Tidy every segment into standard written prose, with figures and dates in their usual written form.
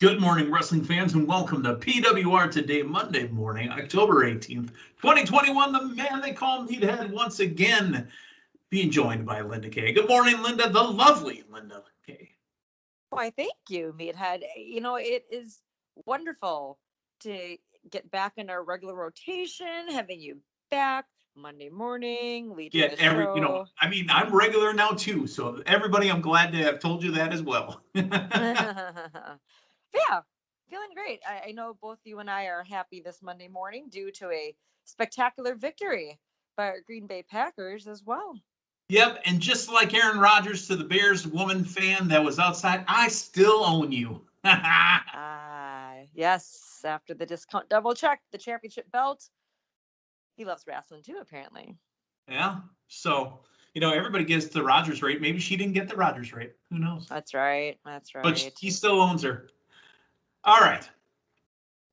Good morning, wrestling fans, and welcome to PWR Today, Monday morning, October 18th, 2021. The man they call Meathead once again being joined by Linda Kay. Good morning, Linda, the lovely Linda Kay. Why, thank you, Meathead. You know, it is wonderful to get back in our regular rotation, having you back Monday morning, leading the show. I'm regular now too, so everybody, I'm glad to have told you that as well. Yeah, feeling great. I know both you and I are happy this Monday morning due to a spectacular victory by our Green Bay Packers as well. Yep, and just like Aaron Rodgers to the Bears woman fan that was outside, I still own you. Yes, after the discount double check, the championship belt. He loves wrestling too, apparently. Yeah, so, everybody gets the Rodgers rate. Maybe she didn't get the Rodgers rate. Who knows? That's right. But he still owns her. All right.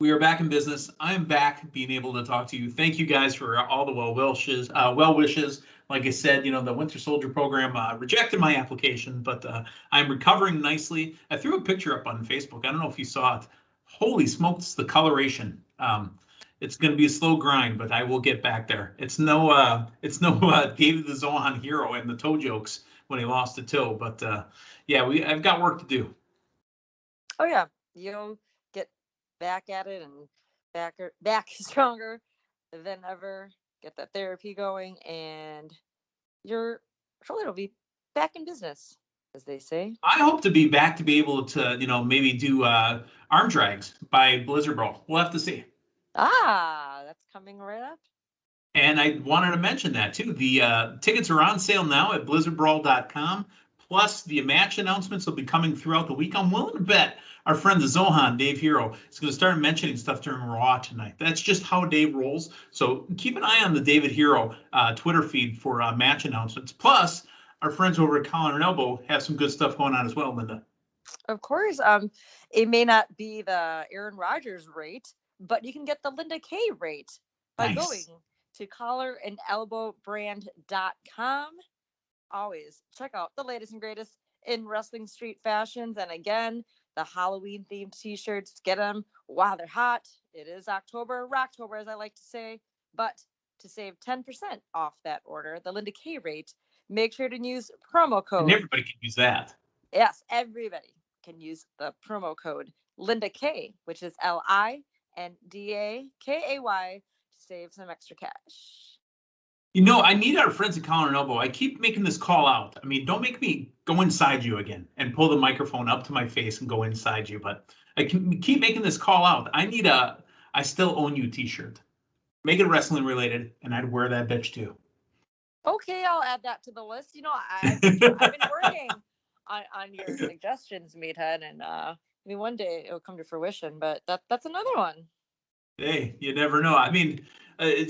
We are back in business. I am back being able to talk to you. Thank you guys for all the well wishes. Like I said, the Winter Soldier program rejected my application, but I'm recovering nicely. I threw a picture up on Facebook. I don't know if you saw it. Holy smokes, the coloration. It's going to be a slow grind, but I will get back there. It's no David the Zohan hero and the toe jokes when he lost a toe, but I've got work to do. Oh yeah, you'll get back at it and back stronger than ever. Get that therapy going, and your shoulder will be back in business, as they say. I hope to be back to be able to, maybe do arm drags by Blizzard Brawl. We'll have to see. That's coming right up. And I wanted to mention that too. The tickets are on sale now at blizzardbrawl.com. Plus, the match announcements will be coming throughout the week. I'm willing to bet our friend the Zohan, Dave Hero, is going to start mentioning stuff during Raw tonight. That's just how Dave rolls. So keep an eye on the David Hero Twitter feed for match announcements. Plus, our friends over at Collar and Elbow have some good stuff going on as well, Linda. Of course. It may not be the Aaron Rodgers rate, but you can get the Linda Kay rate by going to collarandelbowbrand.com. Always check out the latest and greatest in wrestling street fashions. And again, the Halloween themed t-shirts, get them while they're hot. It is Rocktober, as I like to say. But to save 10% off that order, the Linda Kay rate, make sure to use promo code. And everybody can use that. Yes, everybody can use the promo code Linda Kay, which is LINDAKAY, to save some extra cash. I need our friends at Collar and Elbow. I keep making this call out. I mean, don't make me go inside you again and pull the microphone up to my face and go inside you. But I can keep making this call out. I need a I Still Own You t-shirt. Make it wrestling related, and I'd wear that bitch too. Okay, I'll add that to the list. I've been working on your suggestions, Meathead, and one day it'll come to fruition. But that's another one. Hey, you never know. I mean,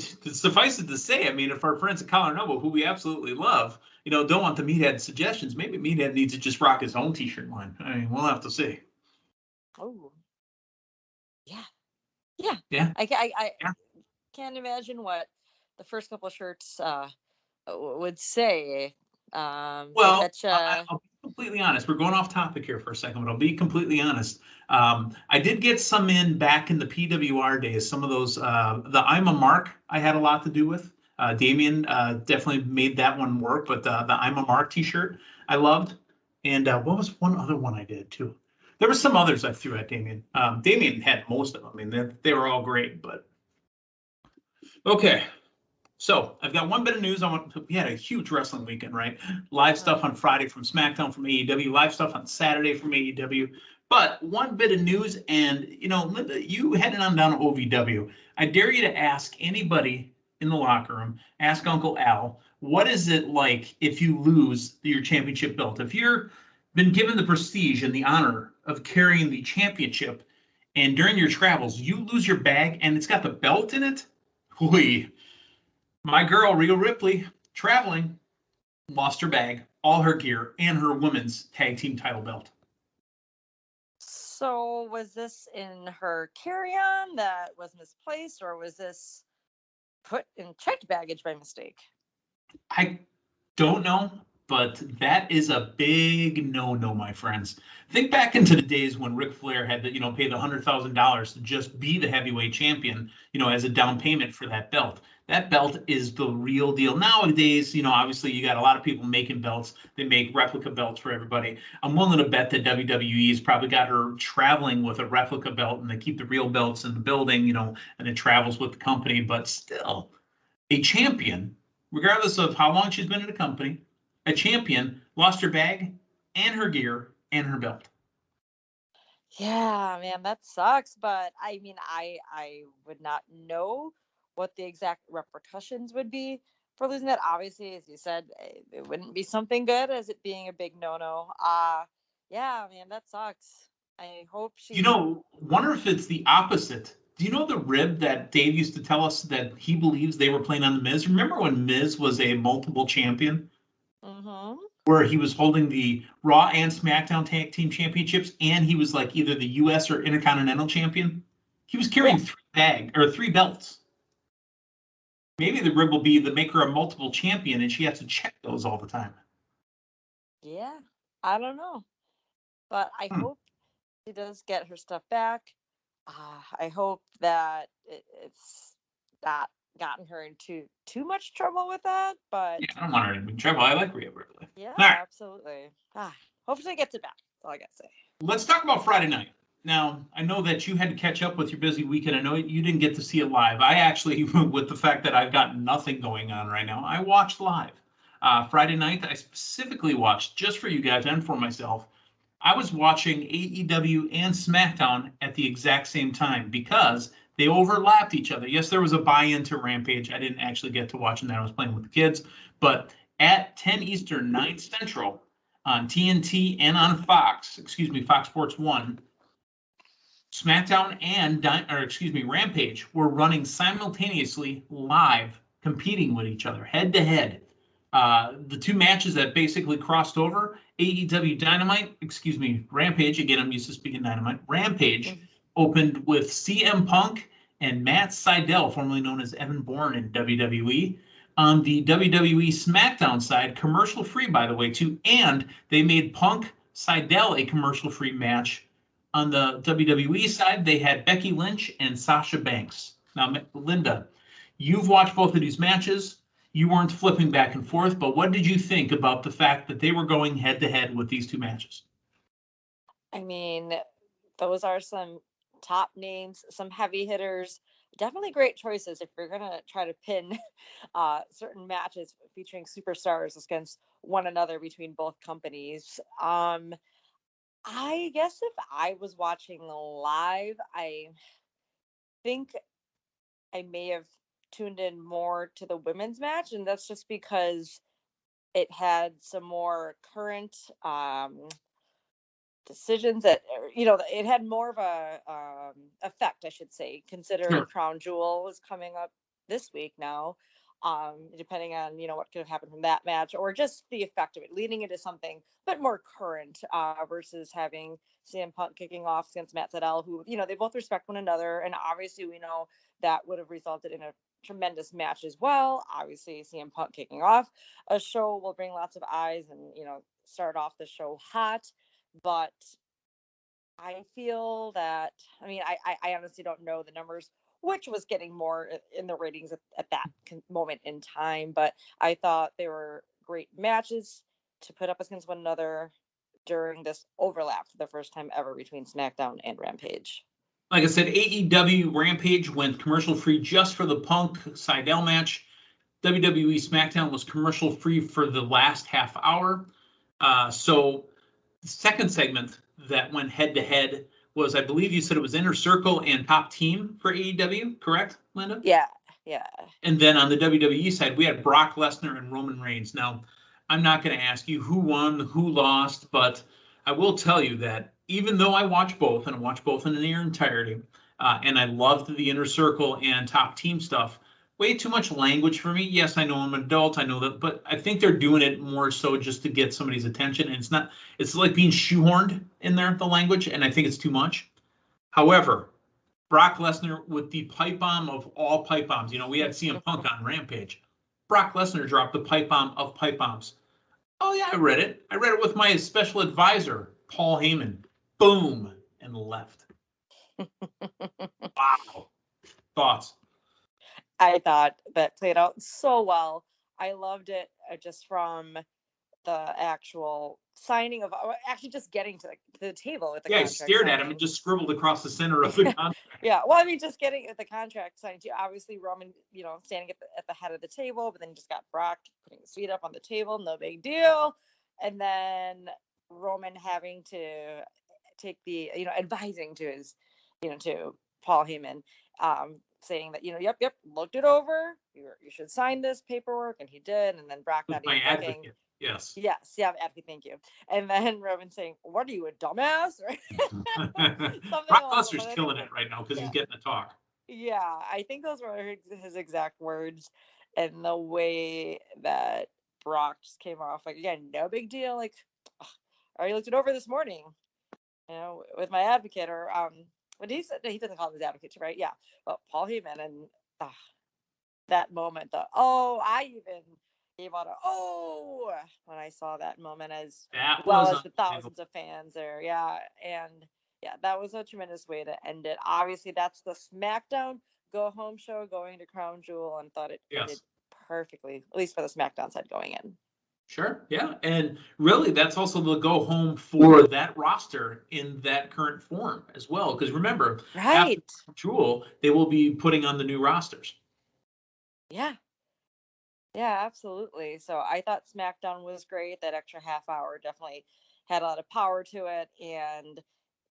suffice it to say, if our friends at Collar and Elbow, who we absolutely love, don't want the Meathead suggestions, maybe Meathead needs to just rock his own t-shirt line. I mean, we'll have to see. Oh, yeah. I can't imagine what the first couple of shirts would say. I'll be completely honest. We're going off topic here for a second, but I'll be completely honest. I did get some in back in the PWR days. Some of those, the I'm a Mark, I had a lot to do with. Damien definitely made that one work, but the I'm a Mark t-shirt I loved. And what was one other one I did too? There were some others I threw at Damien. Damien had most of them. I mean, they were all great, but okay. So I've got one bit of news. We had a huge wrestling weekend, right? Live stuff on Friday from SmackDown from AEW, live stuff on Saturday from AEW. But one bit of news, and Linda, you heading on down to OVW. I dare you to ask anybody in the locker room, ask Uncle Al, what is it like if you lose your championship belt? If you're been given the prestige and the honor of carrying the championship, and during your travels, you lose your bag and it's got the belt in it? My girl, Rhea Ripley, traveling, lost her bag, all her gear, and her women's tag team title belt. So was this in her carry-on that was misplaced, or was this put in checked baggage by mistake? I don't know, but that is a big no-no, my friends. Think back into the days when Ric Flair had to, pay the $100,000 to just be the heavyweight champion, as a down payment for that belt. That belt is the real deal. Nowadays, obviously you got a lot of people making belts. They make replica belts for everybody. I'm willing to bet that WWE's probably got her traveling with a replica belt, and they keep the real belts in the building, and it travels with the company. But still, a champion, regardless of how long she's been in the company, a champion lost her bag and her gear and her belt. Yeah, man, that sucks. But I mean, I would not know what the exact repercussions would be for losing that. Obviously, as you said, it wouldn't be something good as it being a big no-no. Yeah, man, that sucks. I hope she. Wonder if it's the opposite. Do you know the rib that Dave used to tell us that he believes they were playing on the Miz? Remember when Miz was a multiple champion? Mm-hmm. Where he was holding the Raw and SmackDown Tag Team Championships, and he was like either the U.S. or Intercontinental Champion. He was carrying three belts. Maybe the rib will be the maker of multiple champion, and she has to check those all the time. Yeah, I don't know, but I hope she does get her stuff back. I hope that it's not gotten her into too much trouble with that, but yeah, I don't want her in trouble. I like Rhea Ripley. Yeah, right. Absolutely. Hopefully, gets it back. That's all I gotta say. Let's talk about Friday night. Now, I know that you had to catch up with your busy weekend. I know you didn't get to see it live. I actually, with the fact that I've got nothing going on right now, I watched live. Friday night, I specifically watched just for you guys and for myself. I was watching AEW and SmackDown at the exact same time because they overlapped each other. Yes, there was a buy-in to Rampage. I didn't actually get to watching that. I was playing with the kids. But at 10 Eastern, 9 Central, on TNT and on Fox Sports 1, SmackDown and Rampage were running simultaneously live, competing with each other head to head. The two matches that basically crossed over, AEW Dynamite, Rampage, again, I'm used to speaking Dynamite, Rampage opened with CM Punk and Matt Sydal, formerly known as Evan Bourne in WWE. On the WWE Smackdown side, commercial free, by the way, too, and they made Punk Sydal a commercial free match. On the WWE side, they had Becky Lynch and Sasha Banks. Now, Linda, you've watched both of these matches. You weren't flipping back and forth, but what did you think about the fact that they were going head-to-head with these two matches? I mean, those are some top names, some heavy hitters. Definitely great choices if you're going to try to pin certain matches featuring superstars against one another between both companies. I guess if I was watching live, I think I may have tuned in more to the women's match, and that's just because it had some more current decisions that it had more of a effect, I should say, considering Sure. Crown Jewel is coming up this week now, depending on what could have happened from that match, or just the effect of it leading into something but more current, versus having CM Punk kicking off against Matt Sydal, who they both respect one another, and obviously we know that would have resulted in a tremendous match as well. Obviously, CM Punk kicking off a show will bring lots of eyes and start off the show hot. But I feel that, I mean, I honestly don't know the numbers, which was getting more in the ratings at that moment in time. But I thought they were great matches to put up against one another during this overlap for the first time ever between SmackDown and Rampage. Like I said, AEW Rampage went commercial free just for the Punk Sydal match. WWE Smackdown was commercial free for the last half hour. So the second segment that went head to head was, I believe you said it was Inner Circle and Top Team for AEW, correct, Linda? Yeah. And then on the WWE side, we had Brock Lesnar and Roman Reigns. Now, I'm not going to ask you who won, who lost, but I will tell you that even though I watch both, and I watch both in their entirety, and I loved the Inner Circle and Top Team stuff, way too much language for me. Yes, I know I'm an adult, I know that, but I think they're doing it more so just to get somebody's attention. And it's like being shoehorned in there, the language, and I think it's too much. However, Brock Lesnar with the pipe bomb of all pipe bombs. We had CM Punk on Rampage. Brock Lesnar dropped the pipe bomb of pipe bombs. Oh, yeah, I read it. I read it with my special advisor, Paul Heyman. Boom, and left. Wow. Thoughts? I thought that played out so well. I loved it just from the actual signing of actually just getting to the table with the Yeah, I contract stared signing. at him and just scribbled across the center of the contract. Yeah, well, I mean, just getting the contract signed too. Obviously, Roman, standing at the head of the table, but then you just got Brock putting his feet up on the table, no big deal. And then Roman having to take the, advising to his, to Paul Heyman, saying that, yep, looked it over. You should sign this paperwork, and he did. And then Brock not my even looking. advocate. Yes. Yes, yeah, advocate. Thank you. And then Roman saying, "What are you, a dumbass?" Right? Brock Lesnar's killing it right now because he's getting to talk. Yeah, I think those were his exact words, and the way that Brock just came off, like, again, no big deal. Like, I already looked it over this morning, with my advocate, or what he said. He doesn't call him his advocate, right? Yeah, but Paul Heyman, and that moment, I even gave out when I saw that moment, as well as the thousands of fans there. Yeah, and yeah, that was a tremendous way to end it. Obviously, that's the SmackDown go home show going to Crown Jewel, and thought it did perfectly, at least for the SmackDown side going in. Sure, yeah, and really, that's also the go home for that roster in that current form as well. Because remember, right, after Jewel, they will be putting on the new rosters. Yeah, absolutely. So I thought SmackDown was great. That extra half hour definitely had a lot of power to it, and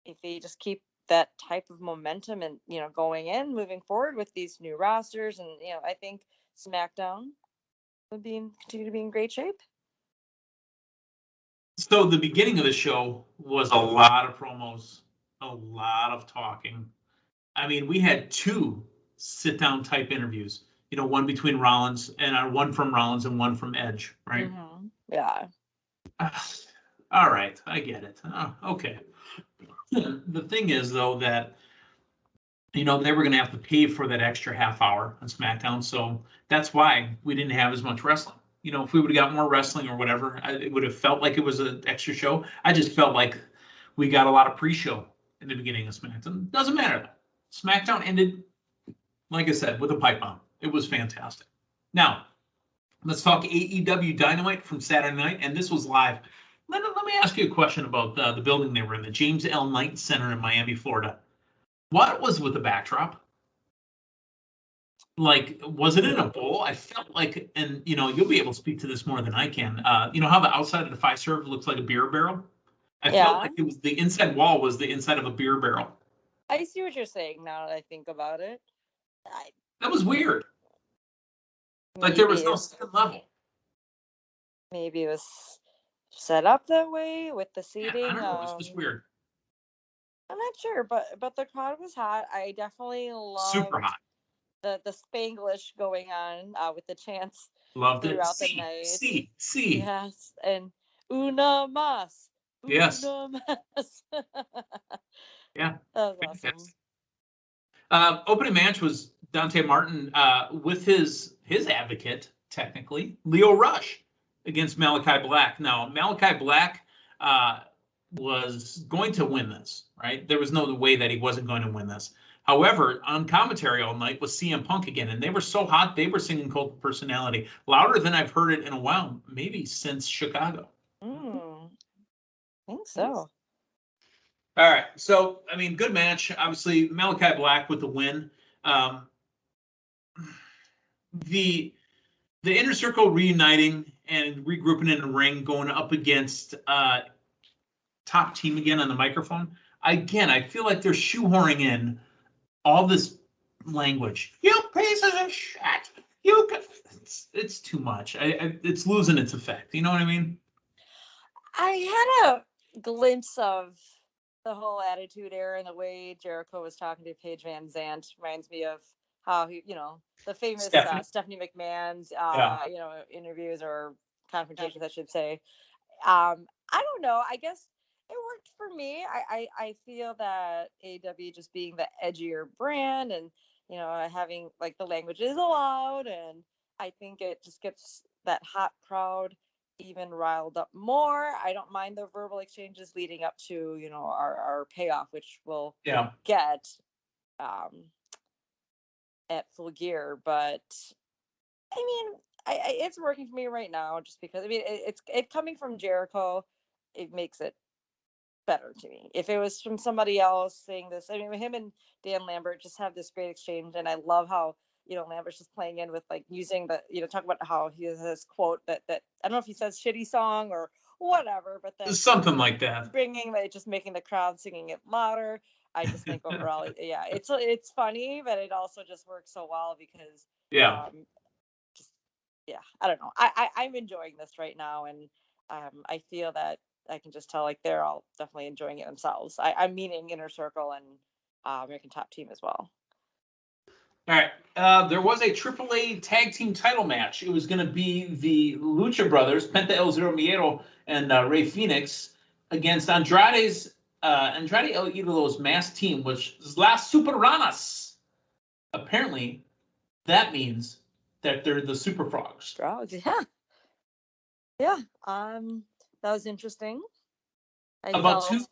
if they just keep that type of momentum and going in, moving forward with these new rosters, and I think SmackDown would continue to be in great shape. So the beginning of the show was a lot of promos, a lot of talking. I mean, we had 2 sit-down type interviews. One between Rollins and one from Rollins and one from Edge, right? Mm-hmm. Yeah. All right, I get it. Oh, okay. The thing is, though, that they were going to have to pay for that extra half hour on SmackDown, so that's why we didn't have as much wrestling. If we would have got more wrestling or whatever, it would have felt like it was an extra show. I just felt like we got a lot of pre-show in the beginning of SmackDown. Doesn't matter. SmackDown ended, like I said, with a pipe bomb. It was fantastic. Now, let's talk AEW Dynamite from Saturday night, and this was live. Let me ask you a question about the building they were in, the James L. Knight Center in Miami, Florida. What was with the backdrop? Like, was it in a bowl? I felt like, and you'll be able to speak to this more than I can. You know how the outside of the Fiserv looks like a beer barrel? I felt like it was the inside wall was the inside of a beer barrel. I see what you're saying now that I think about it. That was weird. Like there was no second level. Maybe it was set up that way with the seating. Yeah, I don't know. It was just weird. I'm not sure, but the crowd was hot. I definitely loved super hot. The Spanglish going on with the chants Loved throughout it. the night. See. Yes, and una mas. Yes. Una mas. Yeah. That was awesome. Opening match was Dante Martin with his advocate, technically, Lio Rush, against Malachi Black. Now, Malachi Black was going to win this, right? There was no way that he wasn't going to win this. However, on commentary all night was CM Punk again, and they were so hot, they were singing Cult of Personality louder than I've heard it in a while, maybe since Chicago. I think so. All right. So, I mean, good match. Obviously, Malachi Black with the win. The Inner Circle reuniting and regrouping in the ring, going up against Top Team again on the microphone. Again, I feel like they're shoehorning in all this language. You pieces of shit. It's too much. It's losing its effect. You know what I mean? I had a glimpse of the whole Attitude Era, and the way Jericho was talking to Paige Van Zandt reminds me of how he, the famous Stephanie McMahon's, interviews or confrontations, I should say. I don't know. I guess it worked for me. I feel that AEW just being the edgier brand, and having like the language is allowed, and I think it just gets that hot crowd even riled up more. I don't mind the verbal exchanges leading up to, our payoff, which we'll get at Full Gear. But I mean, it's working for me right now, just because it's coming from Jericho, it makes it better to me. If it was from somebody else saying this, I mean, him and Dan Lambert just have this great exchange, and I love how Lambert's just playing in with like using the talk about how he has this quote that I don't know if he says shitty song or whatever, but then something like that, just making the crowd singing it louder. I just think overall, yeah, it's funny, but it also just works so well because I don't know. I'm enjoying this right now, and I feel that I can just tell like they're all definitely enjoying it themselves. I'm meaning Inner Circle and American Top Team as well. All right. There was a AAA tag team title match. It was going to be the Lucha Brothers, Penta El Zero Miedo and Rey Fénix, against Andrade El Idolo's masked team, which is Las Superranas. Apparently, that means that they're the Super Frogs. Frogs, yeah. Yeah. That was interesting. About 2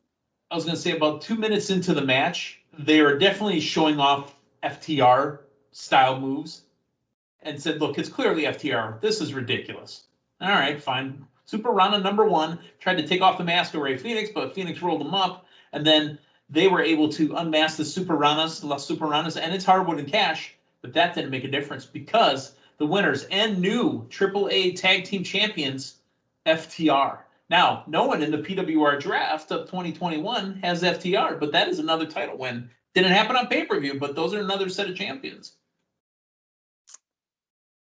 minutes into the match, they are definitely showing off FTR style moves and said, look, it's clearly FTR. This is ridiculous. All right, fine. Super Rana #1 tried to take off the mask of Rey Fénix, but Fénix rolled him up, and then they were able to unmask the Super Ranas, Las Super Ranas, and it's Hardwood and Cash, but that didn't make a difference because the winners and new AAA Tag Team Champions, FTR. Now, no one in the PWR draft of 2021 has FTR, but that is another title win. Didn't happen on pay-per-view, but those are another set of champions.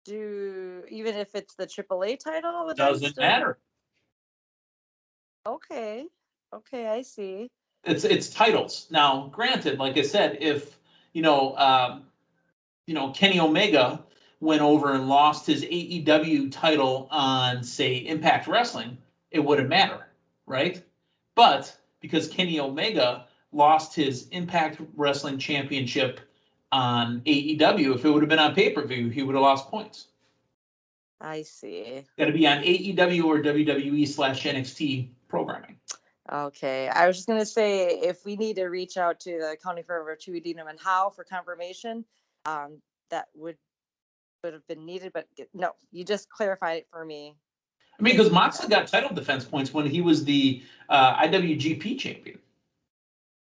Even if it's the AAA title? Doesn't matter. Okay, I see. It's titles. Now, granted, like I said, if Kenny Omega went over and lost his AEW title on, say, Impact Wrestling, it wouldn't matter, right? But because Kenny Omega lost his Impact Wrestling Championship on AEW, if it would have been on pay-per-view, he would have lost points. I see. Got to be on AEW or WWE/NXT programming. Okay. I was just going to say, if we need to reach out to the County Forever to Dinam and Howe for confirmation, that would have been needed, but no, you just clarified it for me. I mean, because Moxley got title defense points when he was the IWGP champion.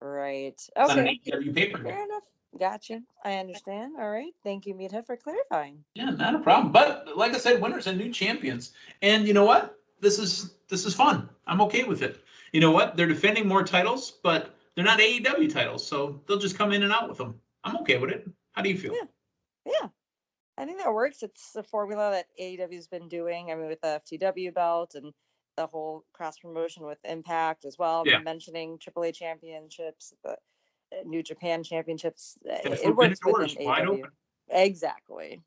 Right. Okay. On an AEW pay-per-view. Fair enough. Gotcha. I understand. All right. Thank you, Meathead, for clarifying. Yeah, not a problem. But like I said, winners and new champions. And you know what? This is fun. I'm okay with it. You know what? They're defending more titles, but they're not AEW titles, so they'll just come in and out with them. I'm okay with it. How do you feel? Yeah. I think that works. It's a formula that AEW's been doing. I mean, with the FTW belt and the whole cross promotion with Impact as well. Yeah. Mentioning AAA championships, the New Japan championships. It works within AEW. Exactly.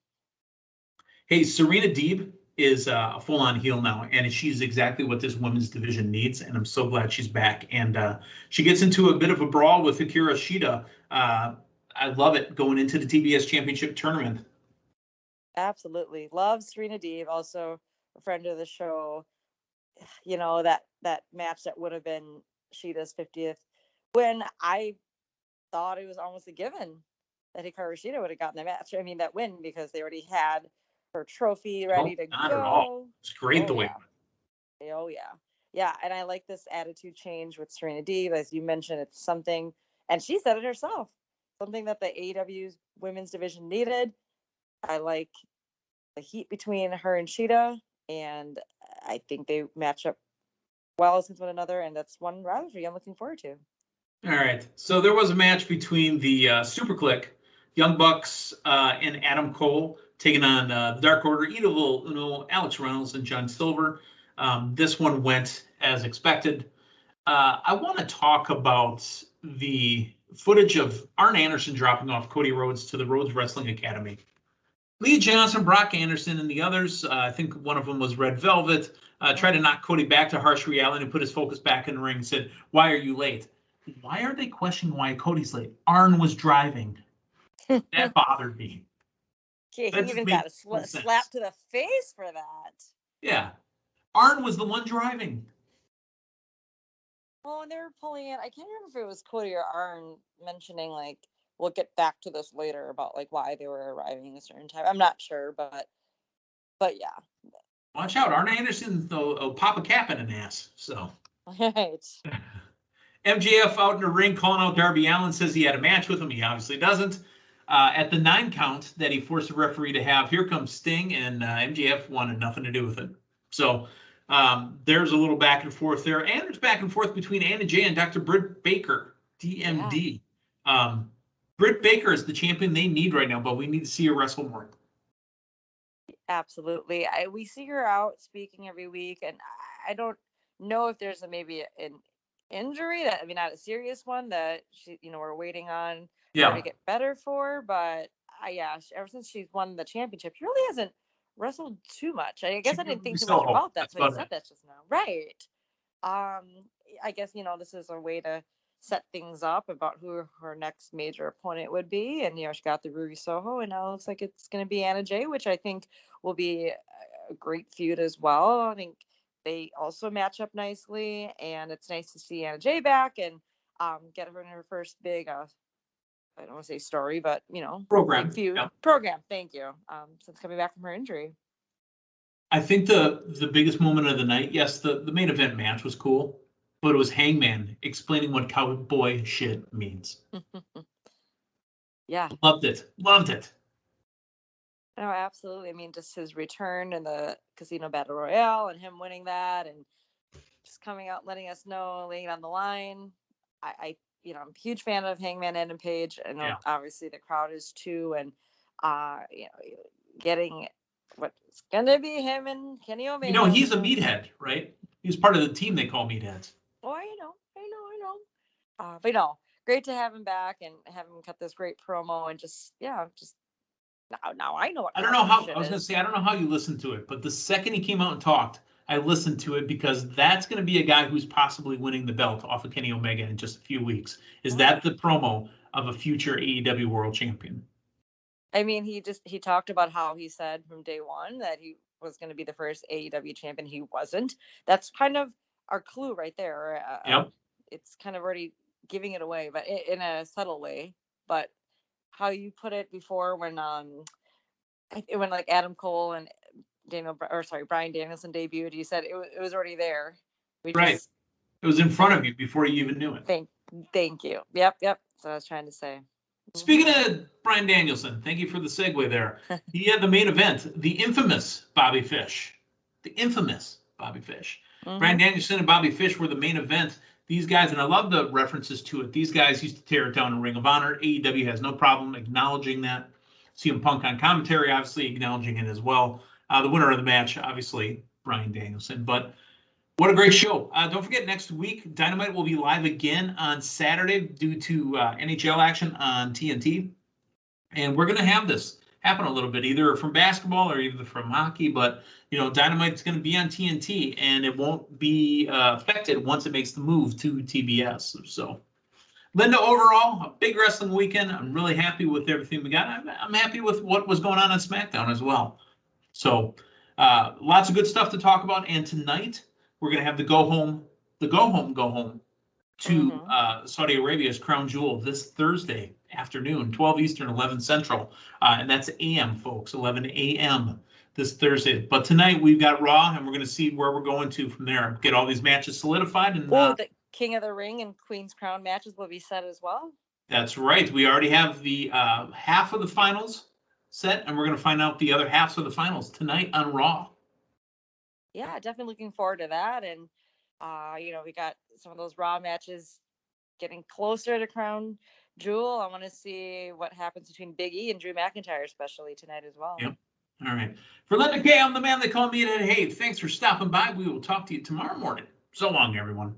Hey, Serena Deeb is a full-on heel now, and she's exactly what this women's division needs, and I'm so glad she's back. And she gets into a bit of a brawl with Hikaru Shida. I love it going into the TBS Championship tournament. Absolutely. Love Serena Deeb, also a friend of the show. You know, that match that would have been Shida's 50th, when I thought it was almost a given that Hikaru Shida would have gotten the match. I mean, that win, because they already had her trophy ready to not go. At all. It's great the way. Oh, yeah. Yeah, and I like this attitude change with Serena Deeb. As you mentioned, it's something, and she said it herself, something that the AEW's women's division needed. I like the heat between her and Shida, and I think they match up well with one another, and that's one rivalry I'm looking forward to. All right. So there was a match between the Super Click, Young Bucks, and Adam Cole taking on the Dark Order, Evil Uno, Alex Reynolds, and John Silver. This one went as expected. I want to talk about the footage of Arn Anderson dropping off Cody Rhodes to the Rhodes Wrestling Academy. Lee Johnson, Brock Anderson, and the others, I think one of them was Red Velvet, tried to knock Cody back to harsh reality and put his focus back in the ring and said, "Why are you late?" Why are they questioning why Cody's late? Arn was driving. That bothered me. Okay, he even got a slap to the face for that. Yeah. Arn was the one driving. Well, when they were pulling in, I can't remember if it was Cody or Arn mentioning, like, we'll get back to this later about, like, why they were arriving a certain time. I'm not sure, but yeah. Watch out. Arn Anderson, though, pop a cap in an ass. So. Right. MJF out in the ring calling out Darby Allin, says he had a match with him. He obviously doesn't. At the 9 count that he forced the referee to have, here comes Sting, and MJF wanted nothing to do with it. So there's a little back and forth there. And there's back and forth between Anna Jay and Dr. Britt Baker, DMD. Yeah. Britt Baker is the champion they need right now, but we need to see her wrestle more. Absolutely. We see her out speaking every week, and I don't know if there's maybe an injury that, I mean, not a serious one that she, we're waiting on her to get better for, but ever since she's won the championship, she really hasn't wrestled too much. I guess I didn't think too much about that, so I said that just now. Right. I guess, this is a way to set things up about who her next major opponent would be, and she got the Ruby Soho, and now it looks like it's going to be Anna Jay, which I think will be a great feud as well. I think they also match up nicely, and it's nice to see Anna Jay back and get her in her first big I don't want to say story, but program feud. Program, thank you, since coming back from her injury. I think the biggest moment of the night, yes, the main event match was cool, but it was Hangman explaining what cowboy shit means. Yeah. Loved it. No, absolutely. I mean, just his return in the Casino Battle Royale and him winning that and just coming out, letting us know, laying it on the line. I'm a huge fan of Hangman and Page. And obviously the crowd is too. And, getting what's going to be him and Kenny Omega. He's a meathead, right? He's part of the team they call meatheads. Oh, I know. But great to have him back and have him cut this great promo and just now I know what. I don't know how I was going to say. I don't know how you listened to it, but the second he came out and talked, I listened to it because that's going to be a guy who's possibly winning the belt off of Kenny Omega in just a few weeks. Is that the promo of a future AEW World Champion? I mean, he talked about how he said from day one that he was going to be the first AEW champion. He wasn't. That's kind of our clue right there. Yep. It's kind of already giving it away, but in a subtle way. But how you put it before when like Adam Cole and Bryan Danielson debuted, you said it was already there. It was in front of you before you even knew it. Thank you. Yep. That's what I was trying to say. Speaking of Bryan Danielson, thank you for the segue there. He had the main event, the infamous Bobby Fish. Mm-hmm. Bryan Danielson and Bobby Fish were the main event. These guys, and I love the references to it, these guys used to tear it down in Ring of Honor. AEW has no problem acknowledging that. CM Punk on commentary, obviously acknowledging it as well. The winner of the match, obviously, Bryan Danielson. But what a great show. Don't forget, next week, Dynamite will be live again on Saturday due to NHL action on TNT. And we're going to have this happen a little bit, either from basketball or either from hockey. But, Dynamite's going to be on TNT, and it won't be affected once it makes the move to TBS. So, Linda, overall, a big wrestling weekend. I'm really happy with everything we got. I'm happy with what was going on Smackdown as well. So, lots of good stuff to talk about. And tonight, we're going to have the go home to Saudi Arabia's Crown Jewel this Thursday afternoon, 12 Eastern, 11 Central. And that's a.m., folks, 11 a.m. this Thursday. But tonight we've got Raw, and we're going to see where we're going to from there. Get all these matches solidified. And the King of the Ring and Queen's Crown matches will be set as well. That's right. We already have the half of the finals set, and we're going to find out the other halves of the finals tonight on Raw. Yeah, definitely looking forward to that. And, we got some of those Raw matches getting closer to Crown Jewel. I want to see what happens between Big E and Drew McIntyre, especially tonight as well. Yep. All right. For Linda Kay, I'm the man they call Meathead. Hey, thanks for stopping by. We will talk to you tomorrow morning. So long, everyone.